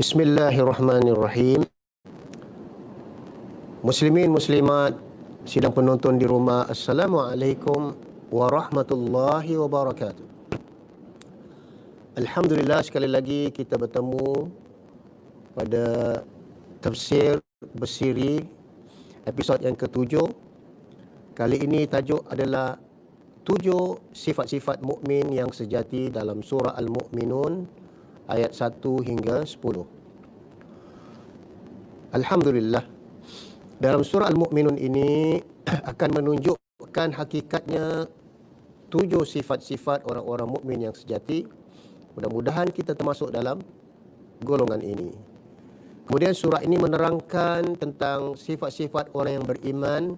Bismillahirrahmanirrahim. Muslimin, muslimat, sidang penonton di rumah, Assalamualaikum warahmatullahi wabarakatuh. Alhamdulillah, sekali lagi kita bertemu pada tafsir bersiri episod yang ke-7. Kali ini tajuk adalah 7 sifat-sifat mukmin yang sejati dalam surah Al-Mu'minun ayat 1 hingga 10. Alhamdulillah, dalam surah Al-Mu'minun ini akan menunjukkan hakikatnya 7 sifat-sifat orang-orang mukmin yang sejati. Mudah-mudahan kita termasuk dalam golongan ini. Kemudian surah ini menerangkan tentang sifat-sifat orang yang beriman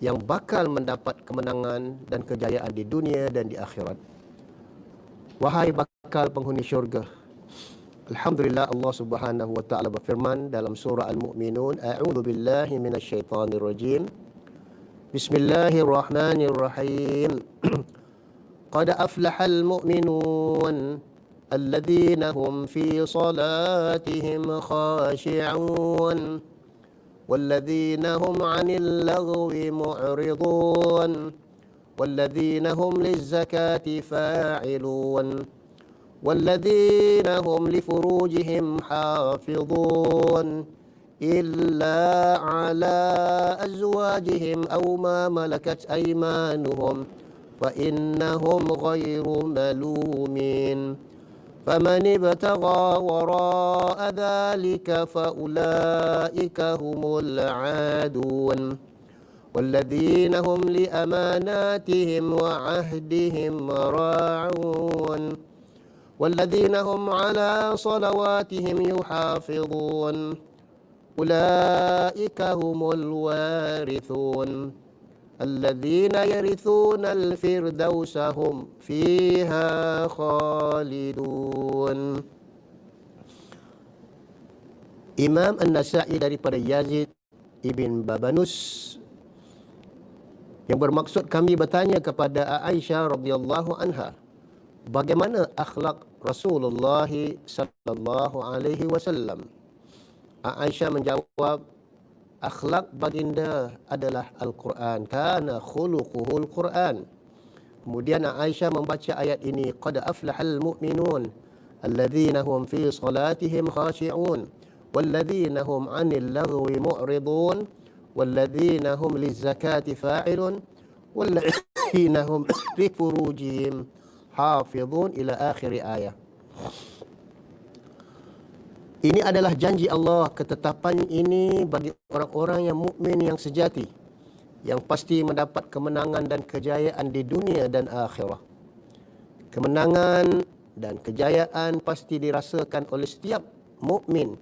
yang bakal mendapat kemenangan dan kejayaan di dunia dan di akhirat. Wahai bakal penghuni syurga, Alhamdulillah, Allah Subhanahu wa taala berfirman dalam surah Al-Mu'minun, A'udzu billahi minasyaitonir rajim. Bismillahirrahmanirrahim. Qad aflahal mu'minun alladzina hum fi salatihim khashi'un والذين هم عن اللغو معرضون والذين هم للزكاة فاعلون والذين هم لفروجهم حافظون إلا على أزواجهم أو ما ملكت أيمانهم فإنهم غير ملومين فمن ابتغى وراء ذلك فأولئك هم العادون والذين هم لأماناتهم وعهدهم راعون والذين هم على صلواتهم يحافظون أولئك هم الوارثون الذين يرثون الفردوس هم فيها خالدون. Imam An-Nasa'i daripada Yazid ibn Babanus yang bermaksud, kami bertanya kepada Aisyah radhiyallahu anha, bagaimana akhlak Rasulullah sallallahu alaihi wasallam? Aisyah menjawab, akhlak baginda adalah Al-Quran. Kana khuluquhul Quran. Kemudian Aisyah membaca ayat ini, qad aflahal mu'minun alladzina hum fi salatihim khashi'un walladzina hum 'anil laghwi mu'ridun walladzina hum lizzakati fa'ilun walladzina hum li furujihim hafizun ila akhir ayat. Ini adalah janji Allah. Ketetapan ini bagi orang-orang yang mukmin yang sejati, yang pasti mendapat kemenangan dan kejayaan di dunia dan akhirat. Kemenangan dan kejayaan pasti dirasakan oleh setiap mukmin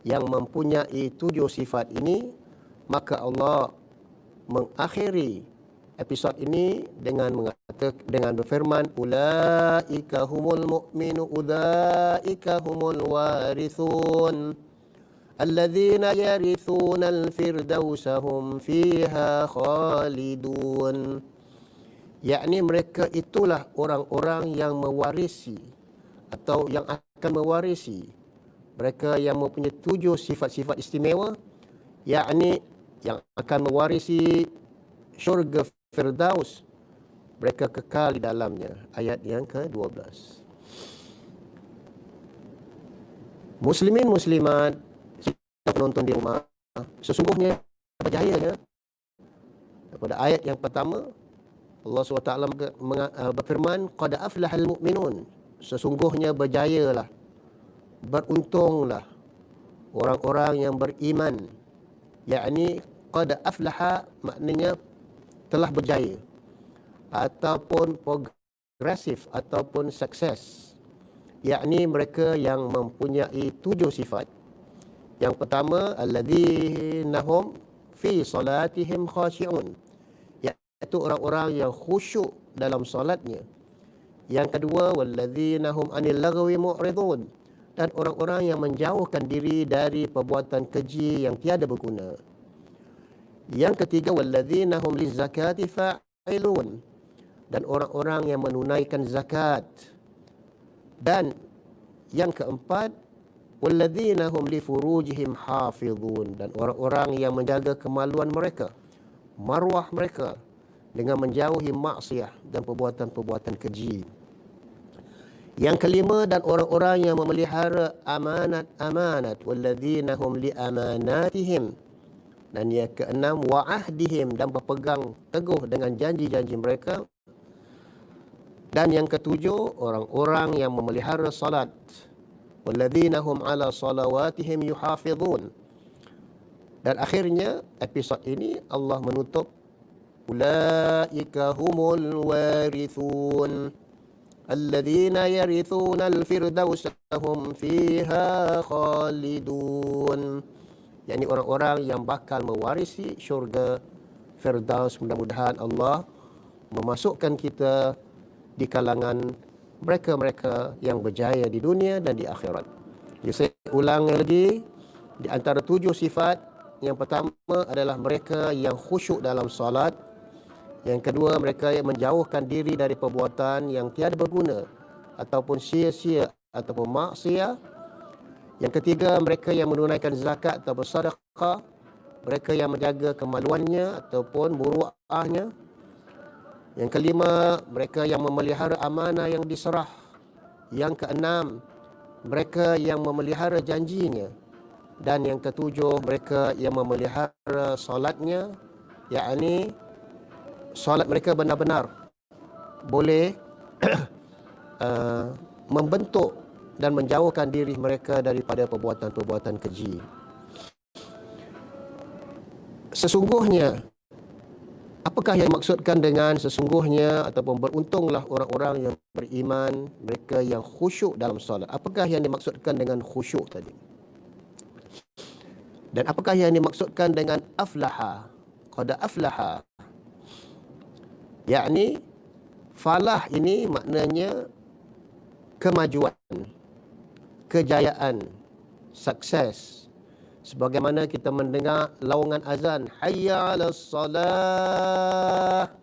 yang mempunyai 7 sifat ini. Maka Allah mengakhiri episod ini dengan berfirman, ulaika humul mu'minu ulaika humul warithun alladzina yarithuna al-firdausa hum fiha khalidun. Yakni mereka itulah orang-orang yang mewarisi atau yang akan mewarisi, mereka yang mempunyai 7 sifat-sifat istimewa, yakni yang akan mewarisi syurga Firdaus, mereka kekal di dalamnya. Ayat yang ke-12. Muslimin, muslimat, penonton di rumah, sesungguhnya berjayanya. Pada ayat yang pertama, Allah SWT berfirman, qad aflahal mu'minun, sesungguhnya berjayalah, beruntunglah orang-orang yang beriman. Yakni qad aflaha maknanya telah berjaya ataupun progresif ataupun sukses, yakni mereka yang mempunyai 7 sifat. Yang pertama, alladzina hum fi salatihim khashi'un, iaitu orang-orang yang khusyuk dalam solatnya. Yang kedua, walladzina hum 'anil laghwi mu'ridun, dan orang-orang yang menjauhkan diri dari perbuatan keji yang tiada berguna. Yang ketiga, walladzina hum lizzakati fa'ilun, dan orang-orang yang menunaikan zakat. Dan yang keempat, walladzina hum li furujihim hafizun, dan orang-orang yang menjaga kemaluan mereka, maruah mereka, dengan menjauhi maksiat dan perbuatan-perbuatan keji. Yang kelima, dan orang-orang yang memelihara amanat-amanat, walladzina hum li amanatihim, dan yang keenam, wa ahdihim, dan berpegang teguh dengan janji-janji mereka. Dan yang ketujuh, orang-orang yang memelihara salat, walladzina hum ala salawatihim yuhafizun. Dan akhirnya episod ini Allah menutup, ulaika humul warithun alladzina yarithuna al-firdausa hum fiha khalidun. yakni orang-orang yang bakal mewarisi syurga Firdaus. Mudah-mudahan Allah memasukkan kita di kalangan mereka-mereka yang berjaya di dunia dan di akhirat. Jadi saya ulang lagi, di antara 7 sifat, yang pertama adalah mereka yang khusyuk dalam salat. Yang kedua, mereka yang menjauhkan diri dari perbuatan yang tiada berguna ataupun sia-sia ataupun maksiat. Yang ketiga, mereka yang menunaikan zakat atau bersedekah. Mereka yang menjaga kemaluannya ataupun muruahnya. Yang kelima, mereka yang memelihara amanah yang diserah. Yang keenam, mereka yang memelihara janjinya. Dan yang ketujuh, mereka yang memelihara solatnya, yakni solat mereka benar-benar boleh membentuk dan menjauhkan diri mereka daripada perbuatan-perbuatan keji. Sesungguhnya, apakah yang dimaksudkan dengan sesungguhnya ataupun beruntunglah orang-orang yang beriman, mereka yang khusyuk dalam solat? Apakah yang dimaksudkan dengan khusyuk tadi? Dan apakah yang dimaksudkan dengan aflaha? Qad aflaha, yakni falah ini maknanya kemajuan, kejayaan, sukses. Sebagaimana kita mendengar laungan azan, hayya 'alas salah,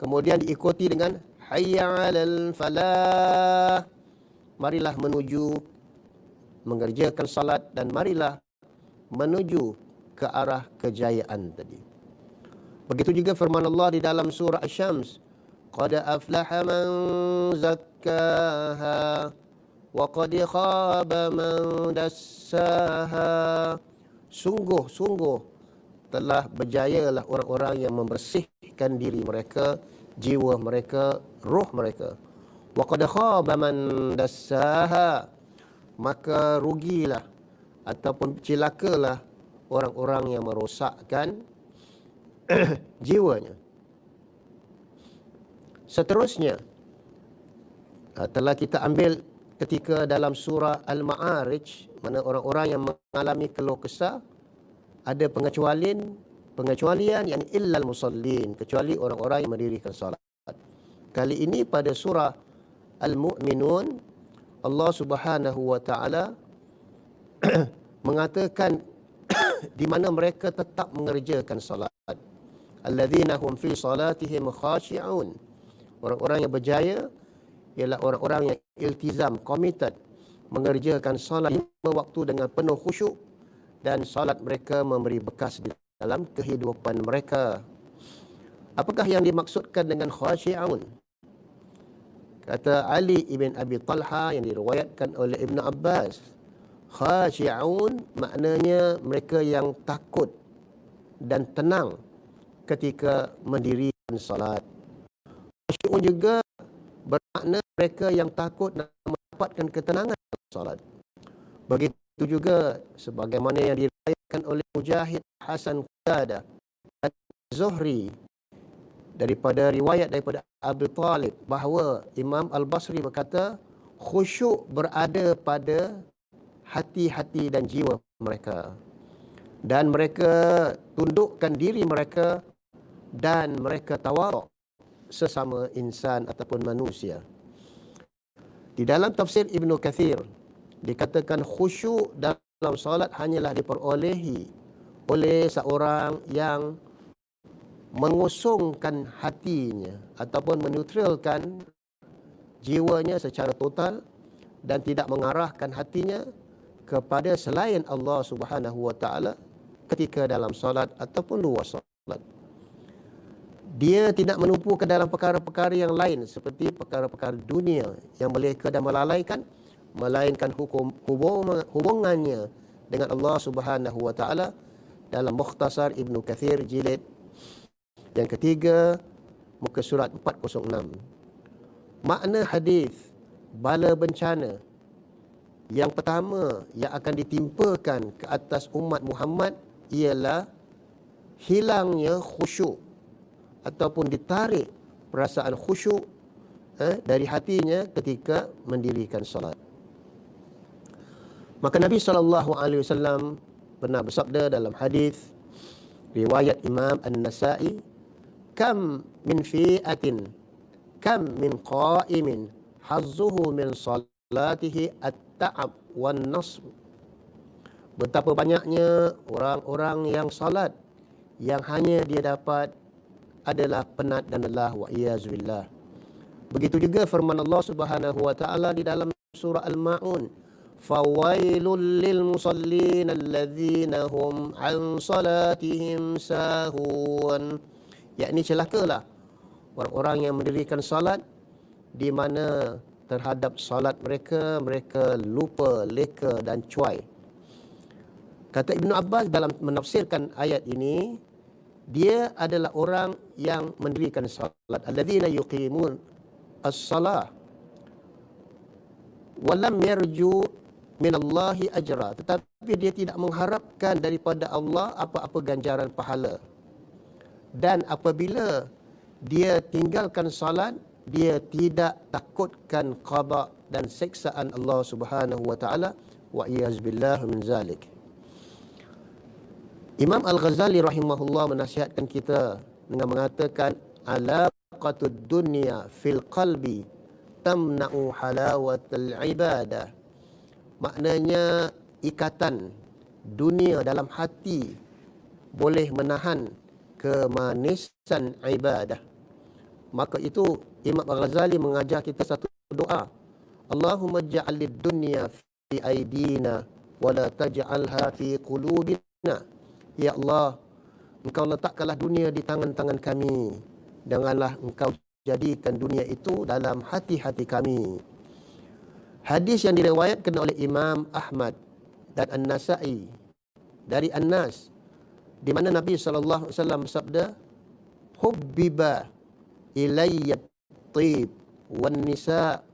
kemudian diikuti dengan hayya 'alal falah, marilah menuju mengerjakan salat dan marilah menuju ke arah kejayaan tadi. Begitu juga firman Allah di dalam surah Asy-Syams, qad aflaha man zakkaha wa qad khaba man dassaha. Sungguh-sungguh telah berjayalah orang-orang yang membersihkan diri mereka, jiwa mereka, roh mereka. Wa qad khaba man dassaha, maka rugilah ataupun celakalah orang-orang yang merosakkan jiwanya. Seterusnya, telah kita ambil ketika dalam surah Al-Ma'arij, mana orang-orang yang mengalami keluh kesah, ada pengecualian yang illal musallin, kecuali orang-orang yang mendirikan salat. Kali ini pada surah Al-Mu'minun, Allah Subhanahu wa taala mengatakan di mana mereka tetap mengerjakan salat. Alladzina hum fi salatihim khashi'un. Orang-orang yang berjaya ialah orang-orang yang iltizam, committed, mengerjakan salat 5 waktu dengan penuh khusyuk, dan salat mereka memberi bekas di dalam kehidupan mereka. Apakah yang dimaksudkan dengan khashi'un? Kata Ali ibn Abi Talha yang diriwayatkan oleh Ibn Abbas, khashi'un maknanya mereka yang takut dan tenang ketika mendirikan salat. Khashi'un juga bermakna mereka yang takut dan mendapatkan ketenangan dalam salat. Begitu juga sebagaimana yang diriwayatkan oleh Mujahid, Hasan Qatadah dan Zuhri daripada riwayat daripada Abu Talib, bahawa Imam Al-Basri berkata, khusyuk berada pada hati-hati dan jiwa mereka, dan mereka tundukkan diri mereka, dan mereka tawaduk sesama insan ataupun manusia. Di dalam tafsir Ibn Kathir dikatakan khusyuk dalam salat hanyalah diperolehi oleh seorang yang mengosongkan hatinya ataupun menetralkan jiwanya secara total dan tidak mengarahkan hatinya kepada selain Allah Subhanahu wa taala ketika dalam solat ataupun luar solat. Dia tidak menumpu ke dalam perkara-perkara yang lain seperti perkara-perkara dunia yang meleka dan melalaikan, melainkan hubungannya dengan Allah Subhanahu wa taala dalam Mukhtasar Ibnu Kathir jilid yang ketiga muka surat 406. Makna hadis bala bencana yang pertama yang akan ditimpakan ke atas umat Muhammad ialah hilangnya khusyuk ataupun ditarik perasaan khusyuk dari hatinya ketika mendirikan solat. Maka Nabi SAW pernah bersabda dalam hadis riwayat Imam An-Nasa'i, kam min fi'atin kam min qa'imin hazzuhu min salatihi at-ta'ab wan nasb. Betapa banyaknya orang-orang yang salat yang hanya dia dapat adalah penat dan lelah, wa iyazubillah. Begitu juga firman Allah Subhanahu wa taala di dalam surah Al-Maun, fawailul lil musallin alladzina hum an salatihim sahun. Yakni celakalah orang-orang yang mendirikan salat di mana terhadap salat mereka lupa, leka dan cuai. Kata Ibnu Abbas dalam menafsirkan ayat ini, dia adalah orang yang mendirikan salat, alladzina yuqimun as-salah wa lam yarju minallahi ajra, tetapi dia tidak mengharapkan daripada Allah apa-apa ganjaran pahala. Dan apabila dia tinggalkan salat, dia tidak takutkan qada dan siksaan Allah Subhanahu wa taala, wa iyazbillah min zalik. Imam Al-Ghazali rahimahullah menasihatkan kita dengan mengatakan alaqatud dunya fil qalbi tamna'u halawatal ibadah. Maknanya ikatan dunia dalam hati boleh menahan kemanisan ibadah. Maka itu Imam Al-Ghazali mengajar kita satu doa, Allahumma ja'alid dunya fi aidina wa la taj'alha fi qulubina. Ya Allah, Engkau letakkanlah dunia di tangan-tangan kami, janganlah Engkau jadikan dunia itu dalam hati-hati kami. Hadis yang diriwayatkan oleh Imam Ahmad dan An-Nasa'i dari Anas, di mana Nabi SAW bersabda, hubbiba ilayya tib wan nisa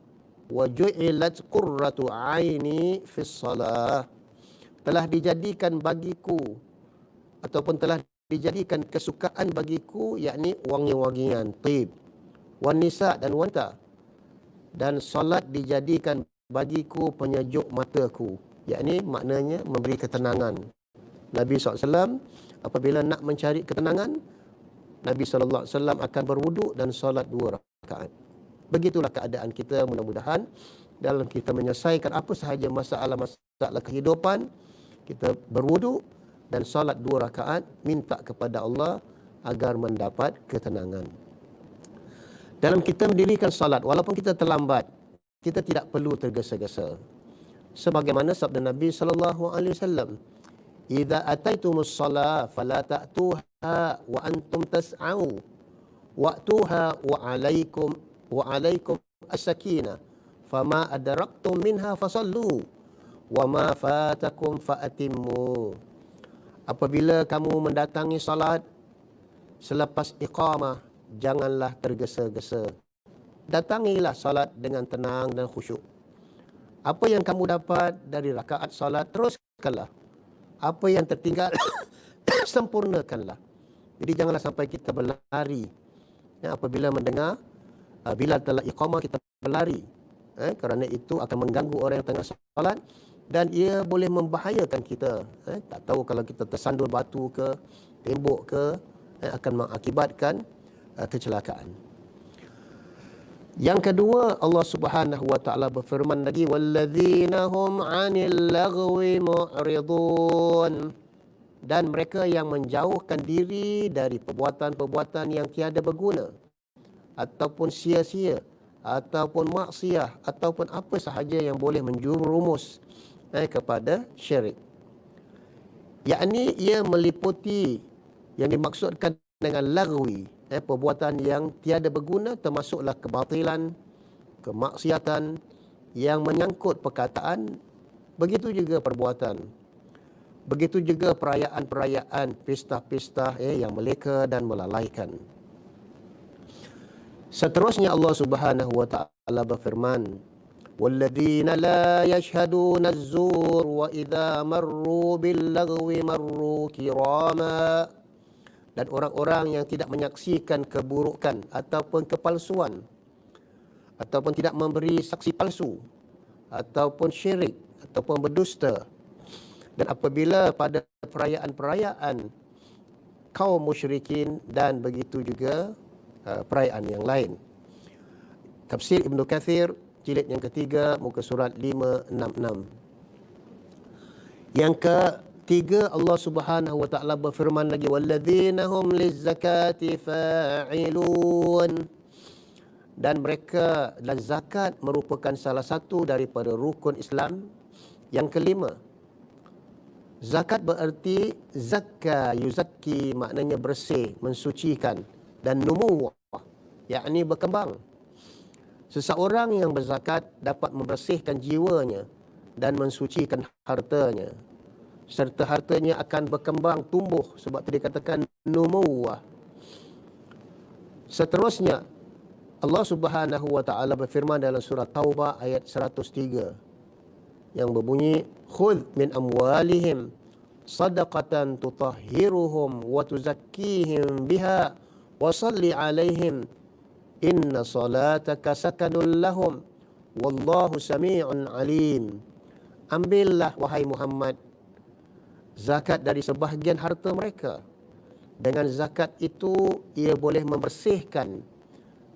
wa ju'ilat qurratu aini fis salah. Telah dijadikan bagiku ataupun telah dijadikan kesukaan bagiku, yakni wangi-wangian, tib, wan nisa dan wanita, dan salat dijadikan bagiku penyejuk mataku, yakni maknanya memberi ketenangan. Nabi SAW apabila nak mencari ketenangan, Nabi SAW akan berwuduk dan salat 2 rakaat. Begitulah keadaan kita, mudah-mudahan dalam kita menyelesaikan apa sahaja masalah kehidupan, kita berwuduk dan salat 2 rakaat, minta kepada Allah agar mendapat ketenangan. Dalam kita mendirikan salat, walaupun kita terlambat, kita tidak perlu tergesa-gesa. Sebagaimana sabda Nabi SAW, idza ataitumus salah fala ta'tuha wa antum tas'au wa'tuha wa alaikum as-sakinah fama adraktum minha fasallu wa ma fatakum fa'atimmu. Apabila kamu mendatangi salat selepas iqamah, janganlah tergesa-gesa. Datangilah salat dengan tenang dan khusyuk. Apa yang kamu dapat dari rakaat salat, teruskanlah. Apa yang tertinggal, sempurnakanlah. Jadi janganlah sampai kita berlari. Apabila mendengar bila telah iqamah, kita berlari. Kerana itu akan mengganggu orang yang tengah salat dan ia boleh membahayakan kita. Tak tahu kalau kita tersandul batu ke tembok ke, akan mengakibatkan kecelakaan. Yang kedua, Allah Subhanahu wa taala berfirman lagi, walladzina hum 'anil lagwi mu'ridun, dan mereka yang menjauhkan diri dari perbuatan-perbuatan yang tiada berguna ataupun sia-sia ataupun maksiat ataupun apa sahaja yang boleh menjurumus kepada syirik. Yakni ia meliputi yang dimaksudkan dengan lagwi, perbuatan yang tiada berguna, termasuklah kebatilan, kemaksiatan yang menyangkut perkataan, begitu juga perbuatan. Begitu juga perayaan-perayaan, pesta-pesta yang meleka dan melalaikan. Seterusnya Allah Subhanahu wa taala berfirman, "Walladzina la yashhaduna az-zur wa idza marru bil-lagwi marru kirama." Dan orang-orang yang tidak menyaksikan keburukan ataupun kepalsuan, ataupun tidak memberi saksi palsu, ataupun syirik, ataupun berdusta. Dan apabila pada perayaan-perayaan kaum musyrikin dan begitu juga perayaan yang lain. Tafsir Ibn Kathir, jilid yang ketiga, muka surat 566. Yang ketiga, Allah Subhanahu wa taala berfirman lagi, "Walladzina hum lizzakati fa'ilun." Dan mereka, dan zakat merupakan salah satu daripada rukun Islam yang kelima. Zakat bererti zakka yuzakki, maknanya bersih, mensucikan, dan numuwah, yakni berkembang. Seseorang yang berzakat dapat membersihkan jiwanya dan mensucikan hartanya, serta hartanya akan berkembang, tumbuh, sebab itu dikatakan numuwah. Seterusnya, Allah Subhanahu wa taala berfirman dalam surah Taubah ayat 103 yang berbunyi, "Khudh min amwalihim sadaqatan tutahhiruhum wa tuzakkihim biha wa salli 'alaihim inna salataka sakanun lahum wallahu sami'un 'alim." Ambillah wahai Muhammad zakat dari sebahagian harta mereka. Dengan zakat itu ia boleh membersihkan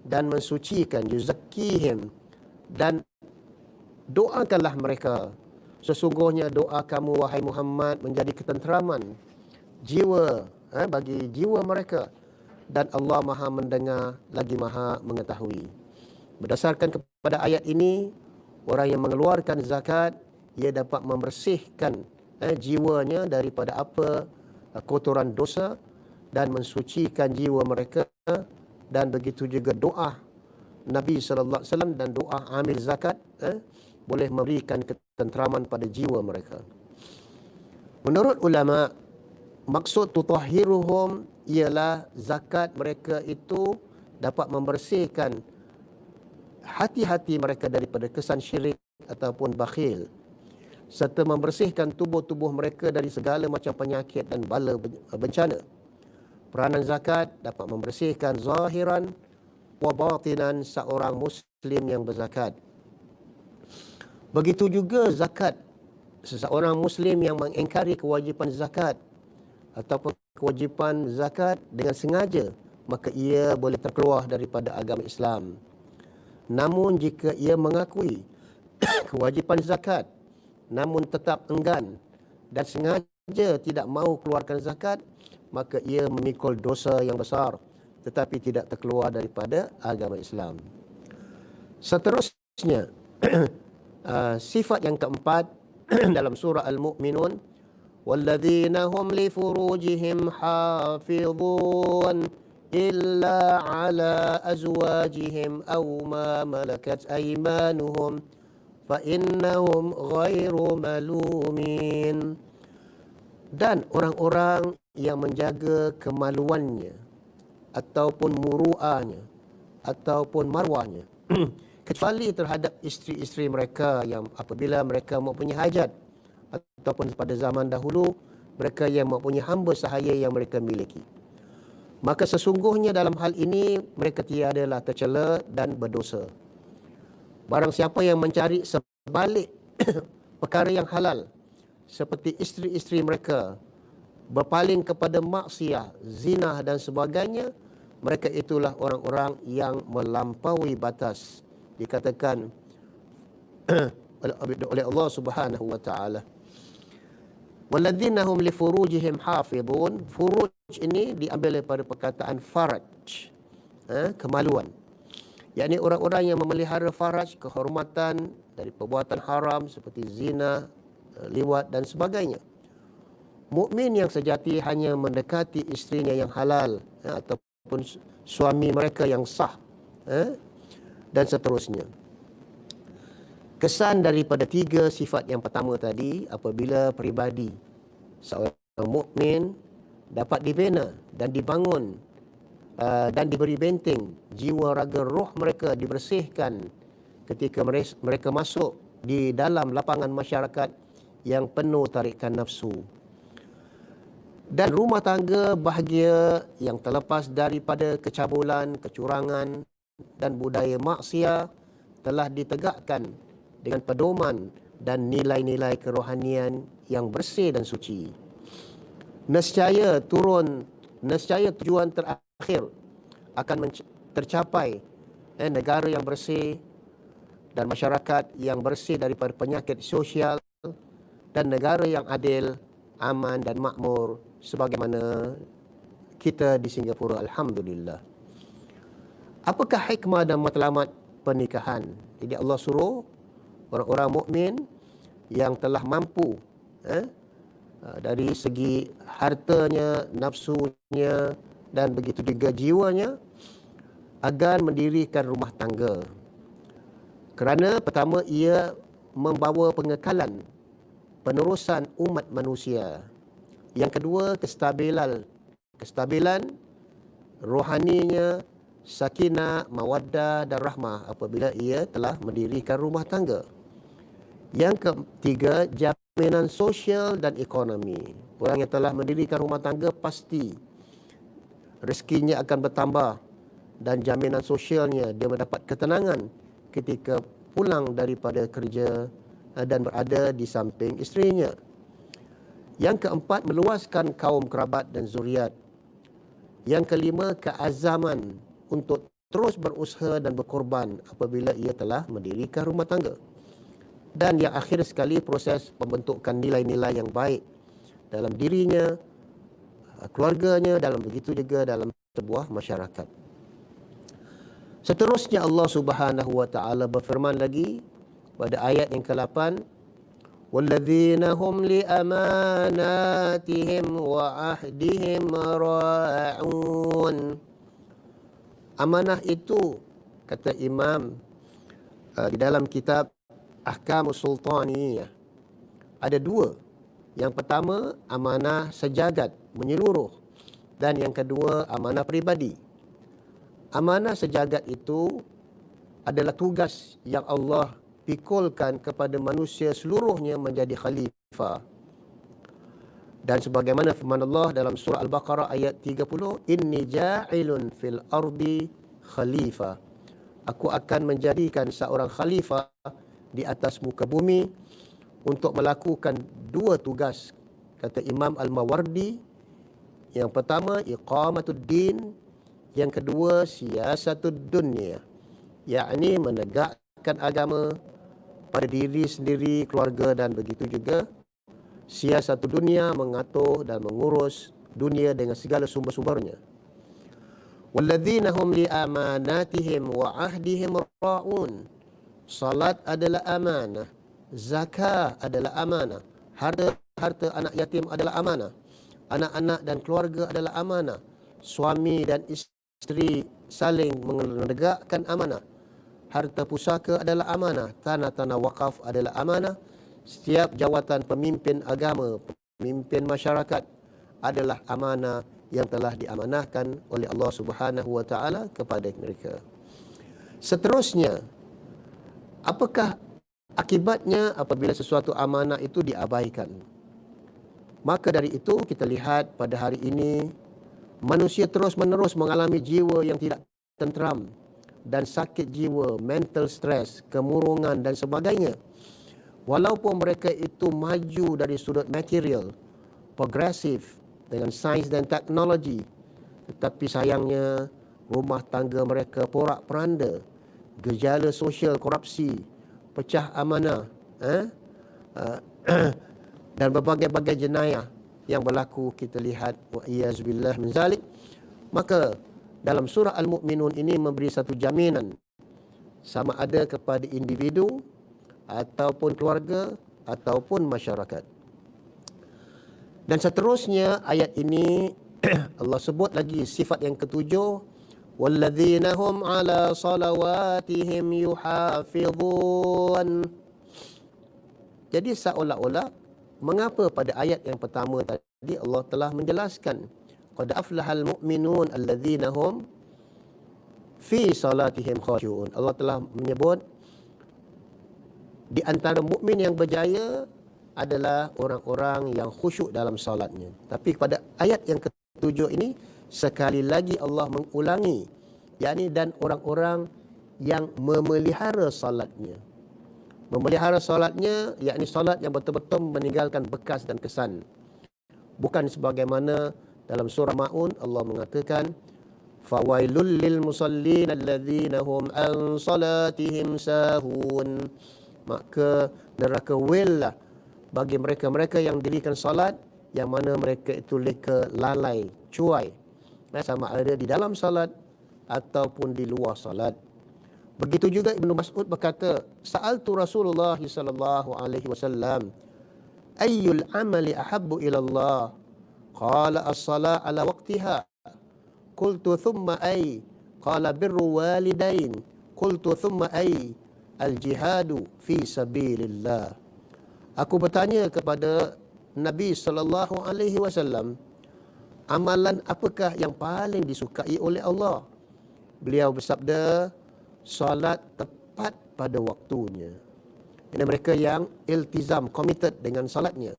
dan mensucikan, yuzakkihim, dan doakanlah mereka. Sesungguhnya doa kamu wahai Muhammad menjadi ketenteraman jiwa bagi jiwa mereka, dan Allah Maha mendengar lagi Maha mengetahui. Berdasarkan kepada ayat ini, orang yang mengeluarkan zakat ia dapat membersihkan jiwanya daripada apa kotoran dosa dan mensucikan jiwa mereka, dan begitu juga doa Nabi sallallahu alaihi wasallam dan doa amil zakat boleh memberikan ketenteraman pada jiwa mereka. Menurut ulama, maksud tutahhiruhum ialah zakat mereka itu dapat membersihkan hati-hati mereka daripada kesan syirik ataupun bakhil, serta membersihkan tubuh-tubuh mereka dari segala macam penyakit dan bala bencana. Peranan zakat dapat membersihkan zahiran wa batinan seorang muslim yang berzakat. Begitu juga zakat. Seseorang muslim yang mengingkari kewajipan zakat ataupun kewajipan zakat dengan sengaja, maka ia boleh terkeluar daripada agama Islam. Namun jika ia mengakui kewajipan zakat namun tetap enggan dan sengaja tidak mahu keluarkan zakat, maka ia memikul dosa yang besar tetapi tidak terkeluar daripada agama Islam. Seterusnya, sifat yang keempat dalam surah Al-Mu'minun, "Walladzina hum li furujihim hafizun illa ala azwajihim aw ma malakat aymanuhum fa innahum ghairu malumin." Dan orang-orang yang menjaga kemaluannya ataupun muruahnya ataupun marwahnya kecuali terhadap isteri-isteri mereka yang apabila mereka mempunyai hajat, ataupun pada zaman dahulu mereka yang mempunyai hamba sahaya yang mereka miliki. Maka sesungguhnya dalam hal ini mereka tiadalah tercela dan berdosa. Barang siapa yang mencari sebalik perkara yang halal seperti isteri-isteri mereka, berpaling kepada maksiat, zina dan sebagainya, mereka itulah orang-orang yang melampaui batas. Dikatakan oleh Allah Subhanahu wa taala, "Walladzina hum li furujihim hafizun." Furuj ini diambil daripada perkataan faraj, kemaluan. yakni orang-orang yang memelihara faraj, kehormatan dari perbuatan haram seperti zina, liwat dan sebagainya. Mukmin yang sejati hanya mendekati isterinya yang halal, ataupun suami mereka yang sah, dan seterusnya. Kesan daripada tiga sifat yang pertama tadi, apabila peribadi seorang mukmin dapat dibina dan dibangun dan diberi benteng, jiwa, raga, roh mereka dibersihkan ketika mereka masuk di dalam lapangan masyarakat yang penuh tarikan nafsu. Dan rumah tangga bahagia yang terlepas daripada kecabulan, kecurangan dan budaya maksiat telah ditegakkan dengan pedoman dan nilai-nilai kerohanian yang bersih dan suci. Nescaya tujuan terakhir akan tercapai, negara yang bersih dan masyarakat yang bersih daripada penyakit sosial, dan negara yang adil, aman dan makmur sebagaimana kita di Singapura, alhamdulillah. Apakah hikmah dan matlamat pernikahan? Jadi Allah suruh orang-orang mukmin yang telah mampu dari segi hartanya, nafsunya dan begitu juga jiwanya, agar mendirikan rumah tangga. Kerana pertama, ia membawa pengekalan, penerusan umat manusia. Yang kedua, kestabilan rohaninya, sakinah, mawaddah dan rahmah apabila ia telah mendirikan rumah tangga. Yang ketiga, jaminan sosial dan ekonomi. Orang yang telah mendirikan rumah tangga pasti rezekinya akan bertambah dan jaminan sosialnya, dia mendapat ketenangan ketika pulang daripada kerja dan berada di samping isterinya. Yang keempat, meluaskan kaum kerabat dan zuriat. Yang kelima, keazaman untuk terus berusaha dan berkorban apabila ia telah mendirikan rumah tangga. Dan yang akhir sekali, proses pembentukan nilai-nilai yang baik dalam dirinya, keluarganya, dalam begitu juga dalam sebuah masyarakat. Seterusnya Allah Subhanahu wa taala berfirman lagi pada ayat yang ke-8, walladzina hum li amanatihim wa ahdihim ra'un. Amanah itu, kata Imam di dalam kitab Ahkamus Sultaniyah, ada dua. Yang pertama, amanah sejagat, menyeluruh, dan yang kedua, amanah peribadi. Amanah sejagat itu adalah tugas yang Allah pikulkan kepada manusia seluruhnya menjadi khalifah. Dan sebagaimana firman Allah dalam surah Al-Baqarah ayat 30, inni ja'ilun fil ardi khalifah. Aku akan menjadikan seorang khalifah di atas muka bumi untuk melakukan dua tugas, kata Imam Al-Mawardi. Yang pertama, iqamatud din. Yang kedua, siyasatud dunia, yakni menegakkan agama pada diri sendiri, keluarga dan begitu juga siasat dunia, mengatur dan mengurus dunia dengan segala sumber-sumbernya. Walladzina hum li amanatihim wa ahdihim ra'un. Salat adalah amanah, zakah adalah amanah, harta anak yatim adalah amanah, anak-anak dan keluarga adalah amanah, suami dan isteri saling menegakkan amanah, harta pusaka adalah amanah, tanah-tanah wakaf adalah amanah, setiap jawatan pemimpin agama, pemimpin masyarakat adalah amanah yang telah diamanahkan oleh Allah Subhanahu wa taala kepada mereka. Seterusnya, apakah akibatnya apabila sesuatu amanah itu diabaikan? Maka dari itu kita lihat pada hari ini manusia terus-menerus mengalami jiwa yang tidak tenteram dan sakit jiwa, mental stress, kemurungan dan sebagainya. Walaupun mereka itu maju dari sudut material, progresif dengan sains dan teknologi, tetapi sayangnya rumah tangga mereka porak-poranda, gejala sosial korupsi, pecah amanah, dan berbagai-bagai jenayah yang berlaku kita lihat, wa iyazbillah min zalik. Maka dalam surah Al-Mu'minun ini memberi satu jaminan sama ada kepada individu ataupun keluarga ataupun masyarakat. Dan seterusnya ayat ini Allah sebut lagi sifat yang ketujuh, walladzina hum ala salawatihim yuhafizun. Jadi seolah-olah mengapa pada ayat yang pertama tadi Allah telah menjelaskan qad aflahal mu'minun alladzina hum fi salatihim khashi'un. Allah telah menyebut di antara mukmin yang berjaya adalah orang-orang yang khusyuk dalam salatnya. Tapi pada ayat yang ketujuh ini sekali lagi Allah mengulangi, yakni dan orang-orang yang memelihara salatnya. Memelihara salatnya yakni salat yang betul-betul meninggalkan bekas dan kesan. Bukan sebagaimana dalam surah Maun Allah mengatakan fawailul lil musallin alladzina hum an salatihim sahun. Maka neraka willah bagi mereka-mereka yang dirikan salat yang mana mereka itu leka, lalai, cuai, sama ada di dalam salat ataupun di luar salat. Begitu juga Ibnu Mas'ud berkata, sa'altu Rasulullah sallallahu alaihi wasallam, ayyul amali ahabbu ila Allah? Qala as-salat ala waqtiha. Qultu thumma ay? Qala birru walidain. Qultu thumma ay? Al-jihadu fi sabilillah. Aku bertanya kepada Nabi sallallahu alaihi wasallam, amalan apakah yang paling disukai oleh Allah? Beliau bersabda, solat tepat pada waktunya. Ini mereka yang iltizam, committed dengan salatnya.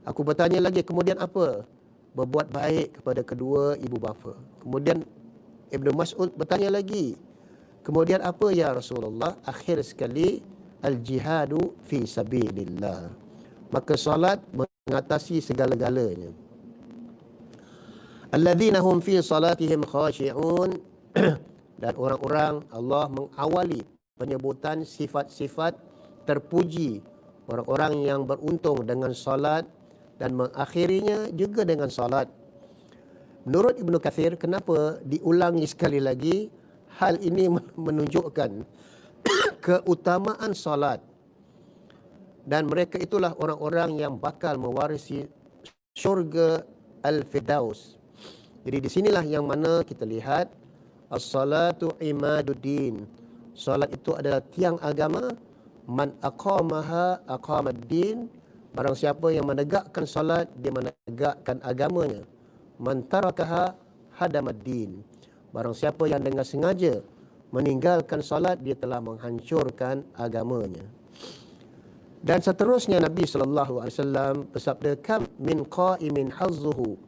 Aku bertanya lagi, kemudian apa? Berbuat baik kepada kedua ibu bapa. Kemudian Ibnu Mas'ud bertanya lagi, kemudian apa ya Rasulullah? Akhir sekali, al-jihadu fi sabilillah. Maka salat mengatasi segala-galanya. Alladzina hum fi salatihim khashi'un. Dan orang-orang Allah mengawali penyebutan sifat-sifat terpuji orang-orang yang beruntung dengan salat dan mengakhirinya juga dengan salat. Menurut Ibnu Katsir, kenapa diulangi sekali lagi? Hal ini menunjukkan keutamaan salat. Dan mereka itulah orang-orang yang bakal mewarisi syurga Al-Firdaus. Jadi di sinilah yang mana kita lihat as-salatu imaduddin. Salat itu adalah tiang agama. Man aqamaha aqamaddin. Barang siapa yang menegakkan salat, dia menegakkan agamanya. Man tarakaha hadamaddin. Barang siapa yang dengan sengaja meninggalkan salat, dia telah menghancurkan agamanya. Dan seterusnya Nabi sallallahu alaihi wasallam bersabda, kam min qa'imin hazzuhu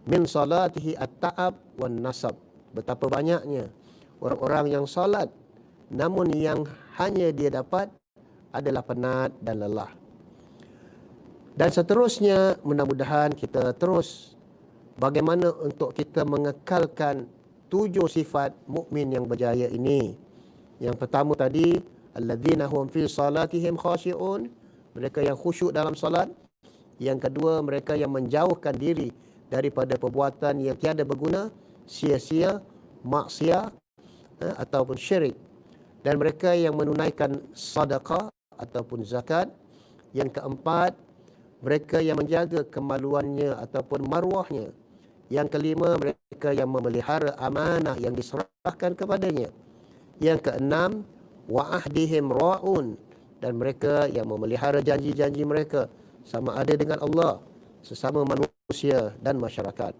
min salatihi at-ta'ab wan nasab. Betapa banyaknya orang-orang yang salat namun yang hanya dia dapat adalah penat dan lelah. Dan seterusnya, mudah-mudahan kita terus bagaimana untuk kita mengekalkan 7 sifat mukmin yang berjaya ini. Yang pertama tadi, alladzina hum fi salatihim khashi'un, mereka yang khusyuk dalam salat. Yang kedua, mereka yang menjauhkan diri daripada perbuatan yang tiada berguna, sia-sia, maksiat ataupun syirik. Dan mereka yang menunaikan sedekah ataupun zakat. Yang keempat, mereka yang menjaga kemaluannya ataupun maruahnya. Yang kelima, mereka yang memelihara amanah yang diserahkan kepadanya. Yang keenam, wa ahdihim ra'un, dan mereka yang memelihara janji-janji mereka sama ada dengan Allah, sesama manusia dan masyarakat.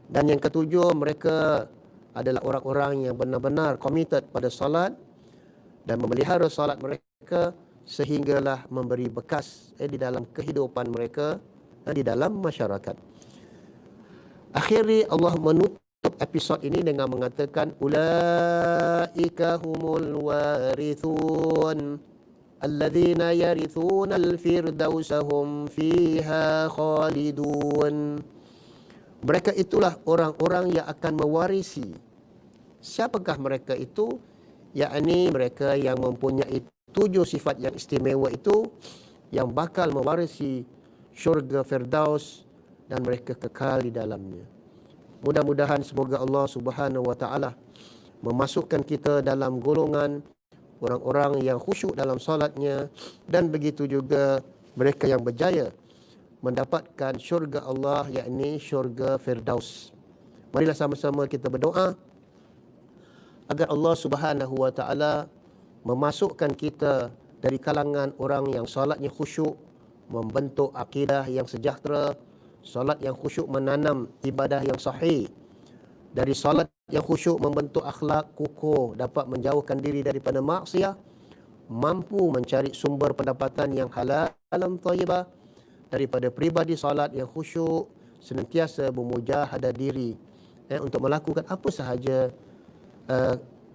Dan yang ketujuh, mereka adalah orang-orang yang benar-benar committed pada salat dan memelihara salat mereka sehinggalah memberi bekas di dalam kehidupan mereka dan di dalam masyarakat. Akhirnya Allah menutup episod ini dengan mengatakan ulaika humul warithun alladzina yarithuna al-firdausa hum fiha khalidun. Mereka itulah orang-orang yang akan mewarisi. Siapakah mereka itu? Yakni mereka yang mempunyai 7 sifat yang istimewa itu, yang bakal mewarisi syurga Firdaus dan mereka kekal di dalamnya. Mudah-mudahan semoga Allah Subhanahu wa taala memasukkan kita dalam golongan orang-orang yang khusyuk dalam solatnya, dan begitu juga mereka yang berjaya mendapatkan syurga Allah, yakni syurga Firdaus. Marilah sama-sama kita berdoa agar Allah Subhanahu wa taala memasukkan kita dari kalangan orang yang solatnya khusyuk, membentuk akidah yang sejahtera. Solat yang khusyuk menanam ibadah yang sahih. Dari solat yang khusyuk membentuk akhlak kukuh, dapat menjauhkan diri daripada maksiat, mampu mencari sumber pendapatan yang halal dan thayyibah. Daripada pribadi solat yang khusyuk senantiasa memujahadah diri untuk melakukan apa sahaja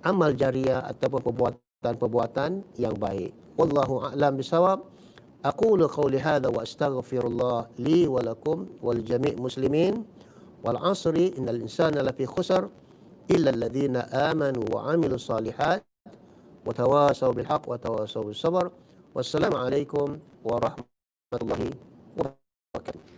amal jariah ataupun perbuatan-perbuatan yang baik. Wallahu a'lam bisawab. Aqulu qawli hadha wa astaghfirullah li wa lakum wal jami' muslimin wal 'asri innal insana lafi khusr illa alladhina amanu wa 'amilus salihat wa tawasaw bil haqq wa tawasaw bis sabr. Wassalamu alaikum warahmatullahi wabarakatuh.